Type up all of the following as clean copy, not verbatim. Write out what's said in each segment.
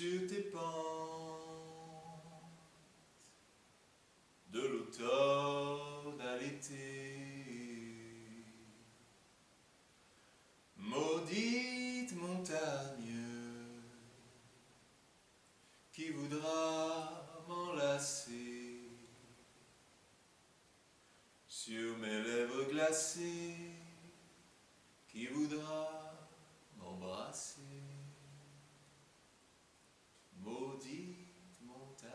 sur tes pentes de l'automne à l'été. Maudite montagne qui voudra m'enlacer sur mes lèvres glacées, qui voudra m'embrasser. Maudite montagne.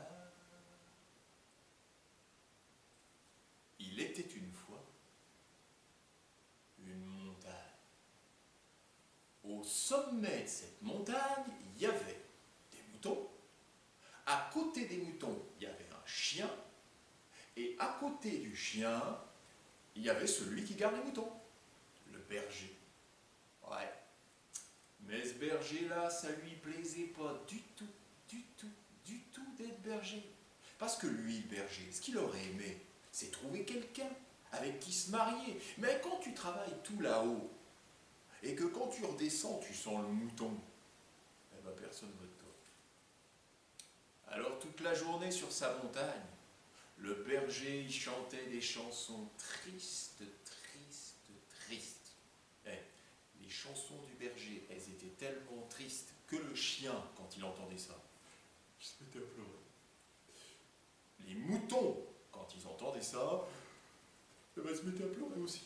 Il était une fois une montagne. Au sommet de cette montagne, il y avait des moutons. À côté des moutons, il y avait un chien. Et à côté du chien, il y avait celui qui garde les moutons, le berger. Ouais. Mais ce berger-là, ça lui plaisait pas du tout d'être berger. Parce que lui, le berger, ce qu'il aurait aimé, c'est trouver quelqu'un avec qui se marier. Mais quand tu travailles tout là-haut, et que quand tu redescends, tu sens le mouton, eh ben personne ne veut de toi. Alors toute la journée sur sa montagne, le berger il chantait des chansons tristes. Les chansons du berger, elles étaient tellement tristes que le chien, quand il entendait ça, il se mettait à pleurer. Les moutons, quand ils entendaient ça, eh ben, ils se mettaient à pleurer aussi.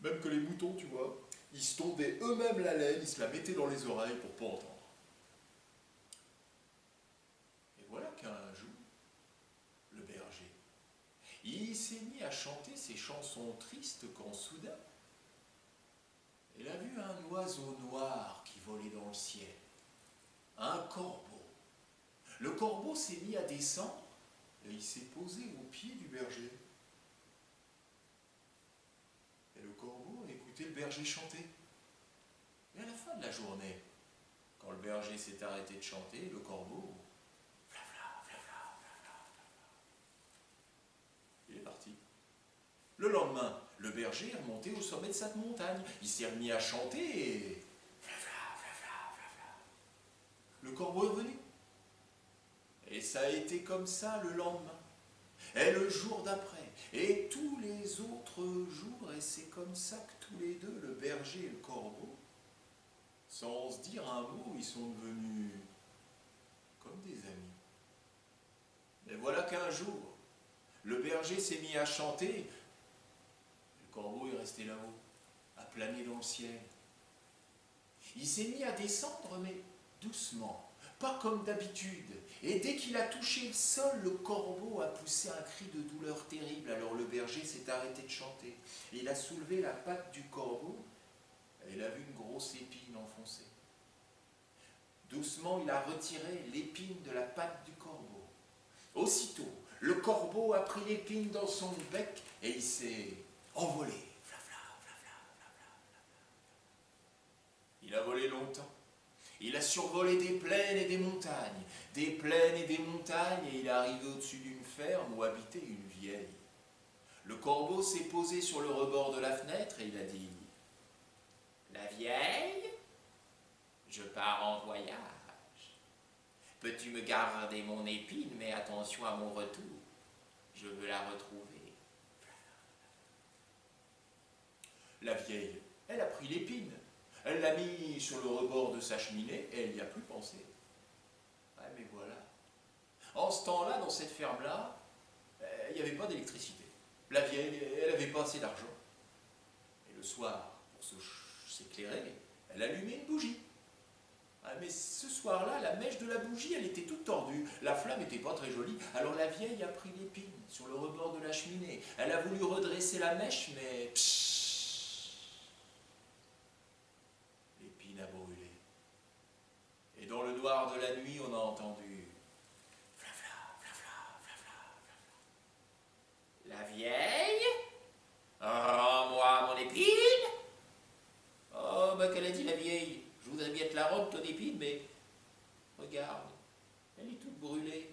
Même que les moutons, tu vois, ils se tondaient eux-mêmes la laine, ils se la mettaient dans les oreilles pour ne pas entendre. Et voilà qu'un jour, le berger, il s'est mis à chanter ses chansons tristes quand soudain, il a vu un oiseau noir qui volait dans le ciel, un corbeau. Le corbeau s'est mis à descendre et il s'est posé au pied du berger. Et le corbeau a écouté le berger chanter. Et à la fin de la journée, quand le berger s'est arrêté de chanter, le corbeau, il est parti. Le lendemain, le berger est remonté au sommet de cette montagne. Il s'est remis à chanter et... Le corbeau est revenu. Et ça a été comme ça le lendemain. Et le jour d'après. Et tous les autres jours. Et c'est comme ça que tous les deux, le berger et le corbeau, sans se dire un mot, ils sont devenus comme des amis. Mais voilà qu'un jour, le berger s'est mis à chanter. Le corbeau est resté là-haut, à planer dans le ciel. Il s'est mis à descendre, mais doucement, pas comme d'habitude. Et dès qu'il a touché le sol, le corbeau a poussé un cri de douleur terrible. Alors le berger s'est arrêté de chanter. Et il a soulevé la patte du corbeau, et il a vu une grosse épine enfoncée. Doucement, il a retiré l'épine de la patte du corbeau. Aussitôt, le corbeau a pris l'épine dans son bec et il s'est envolé. Il a volé longtemps. Il a survolé des plaines et des montagnes, et il est arrivé au-dessus d'une ferme où habitait une vieille. Le corbeau s'est posé sur le rebord de la fenêtre et il a dit « La vieille, je pars en voyage. Peux-tu me garder mon épine, mais attention à mon retour, je veux la retrouver. » La vieille, elle a pris l'épine. Elle l'a mis sur le rebord de sa cheminée et elle n'y a plus pensé. Ouais, mais voilà. En ce temps-là, dans cette ferme-là, il n'y avait pas d'électricité. La vieille, elle n'avait pas assez d'argent. Et le soir, pour s'éclairer, elle allumait une bougie. Ah, mais ce soir-là, la mèche de la bougie, elle était toute tordue. La flamme n'était pas très jolie. Alors la vieille a pris l'épine sur le rebord de la cheminée. Elle a voulu redresser la mèche, mais... l'épine a brûlé. Et dans le noir de la nuit, on a entendu... La vieille, rends-moi mon épine. Oh, bah qu'elle a dit la vieille, je voudrais bien te la rendre ton épine, mais regarde, elle est toute brûlée.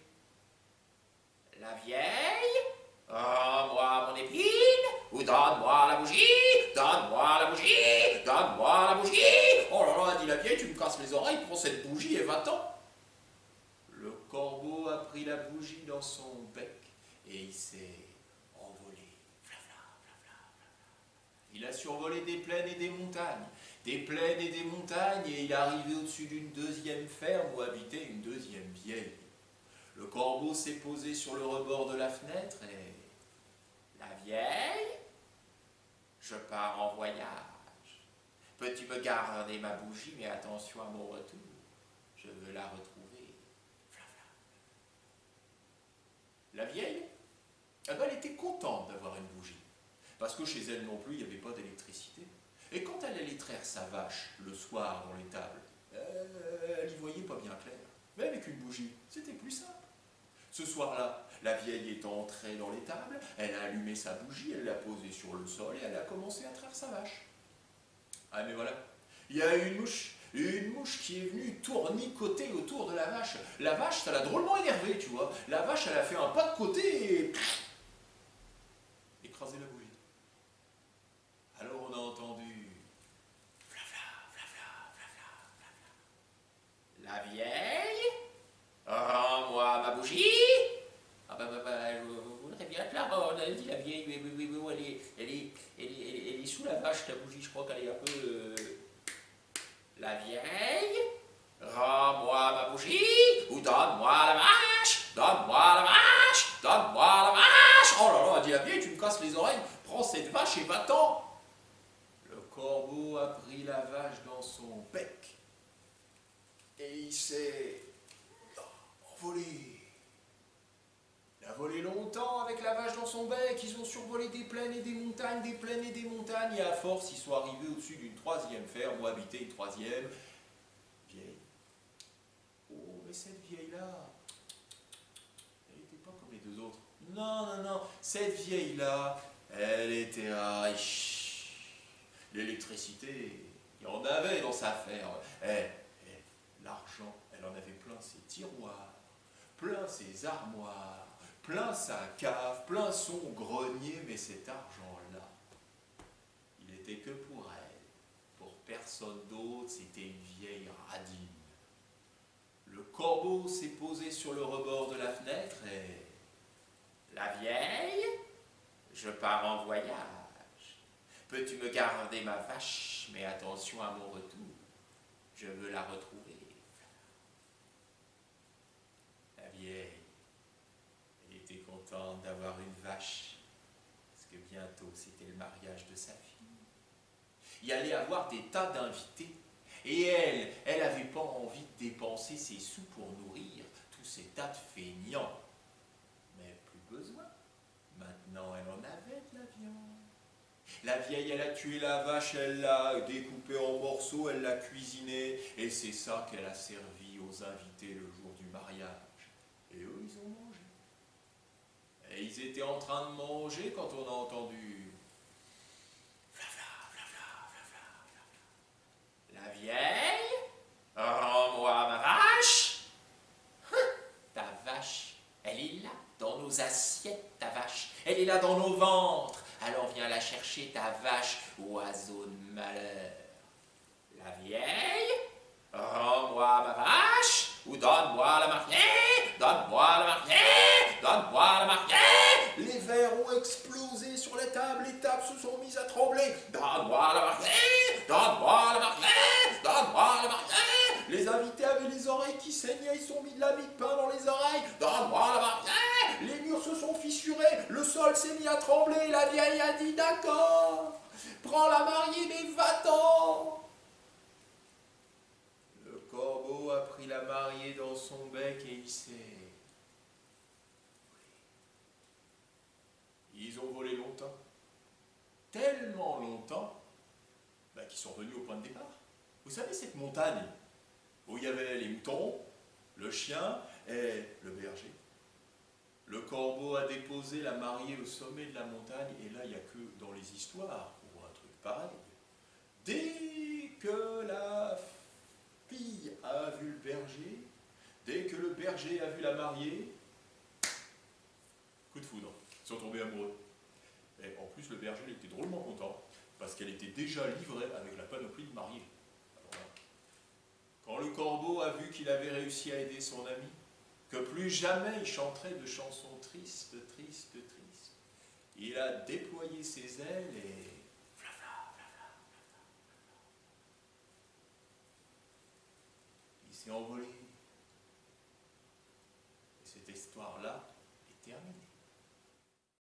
La vieille, rends-moi mon épine, ou donne-moi la bougie, donne-moi la bougie, donne-moi la bougie. Oh là là, dit la vieille, tu me casses les oreilles, prends cette bougie et va-t'en. corbeau a pris la bougie dans son bec et il s'est envolé. Il a survolé des plaines et des montagnes, et il est arrivé au-dessus d'une deuxième ferme où habitait une deuxième vieille. Le corbeau s'est posé sur le rebord de la fenêtre et... La vieille, je pars en voyage. Peux-tu me garder ma bougie, mais attention à mon retour. Je veux la retrouver. La vieille, eh ben, elle était contente d'avoir une bougie. Parce que chez elle non plus, il n'y avait pas d'électricité. Et quand elle allait traire sa vache le soir dans l'étable, elle n'y voyait pas bien clair. Mais avec une bougie, c'était plus simple. Ce soir-là, la vieille est entrée dans l'étable, elle a allumé sa bougie, elle l'a posée sur le sol et elle a commencé à traire sa vache. Ah mais voilà, il y a une mouche qui est venue tournicoter autour de la vache. La vache, ça l'a drôlement énervée, tu vois. La vache, elle a fait un pas de côté et... écrasé la bougie. Alors on a entendu... La vieille, rends-moi ma bougie. Ah je voudrais bien te la rendre, elle dit la vieille, mais elle est sous la vache, ta bougie, je crois qu'elle est un peu... La vieille, rends-moi ma bougie, ou donne-moi la vache, donne-moi la vache, donne-moi la vache. Oh là là, elle dit la vieille, tu me casses les oreilles, prends cette vache et va-t'en. Le corbeau a pris la vache dans son bec, et il s'est envolé. Il a volé longtemps avec la vache dans son bec, ils ont survolé des plaines et des montagnes, et à force, ils sont arrivés au-dessus d'une troisième ferme où habitait une troisième vieille. Oh, mais cette vieille-là, elle n'était pas comme les deux autres. Non, cette vieille-là, elle était riche. L'électricité, il y en avait dans sa ferme. L'argent, elle en avait plein ses tiroirs, plein ses armoires, plein sa cave, plein son grenier, mais cet argent-là, il était que pour elle. Pour personne d'autre, c'était une vieille radine. Le corbeau s'est posé sur le rebord de la fenêtre et... La vieille, je pars en voyage. Peux-tu me garder ma vache, mais attention à mon retour. Je veux la retrouver. La vieille, elle était contente d'avoir une vache, parce que bientôt c'était le mariage de sa fille. Il y allait avoir des tas d'invités, et elle n'avait pas envie de dépenser ses sous pour nourrir tous ces tas de feignants. Mais plus besoin, maintenant elle en avait de la viande. La vieille, elle a tué la vache, elle l'a découpée en morceaux, elle l'a cuisinée, et c'est ça qu'elle a servi aux invités le jour du mariage. Et eux, ils ont mangé. Et ils étaient en train de manger quand on a entendu... La vieille, rends-moi ma vache. Ta vache, elle est là, dans nos assiettes, ta vache. Elle est là dans nos ventres. Alors viens la chercher, ta vache, oiseau de malheur. La vieille, rends-moi ma vache, ou donne-moi la mariée, donne-moi la mariée, donne-moi la mariée. Les verres ont explosé sur les tables se sont mises à trembler. Donne-moi la mariée, donne-moi la mariée, donne-moi la mariée. Les invités avaient les oreilles qui saignaient, ils sont mis de la mie de pain dans les oreilles. Donne-moi la mariée. Les murs se sont fissurés, le sol s'est mis à trembler. La vieille a dit d'accord, prends la mariée mais va-t'en. Le corbeau a pris la mariée dans son bec et il s'est... Ils ont volé longtemps, tellement longtemps, qu'ils sont revenus au point de départ. Vous savez, cette montagne où il y avait les moutons, le chien et le berger. Le corbeau a déposé la mariée au sommet de la montagne, et là, il n'y a que dans les histoires pour un truc pareil. Dès que la fille a vu le berger, dès que le berger a vu la mariée, coup de foudre, ils sont tombés amoureux. Et en plus, le berger était drôlement content, parce qu'elle était déjà livrée avec la panoplie de mariée. Alors là, quand le corbeau a vu qu'il avait réussi à aider son ami, que plus jamais il chanterait de chansons tristes, tristes, tristes. Il a déployé ses ailes et il s'est envolé. Et cette histoire-là est terminée.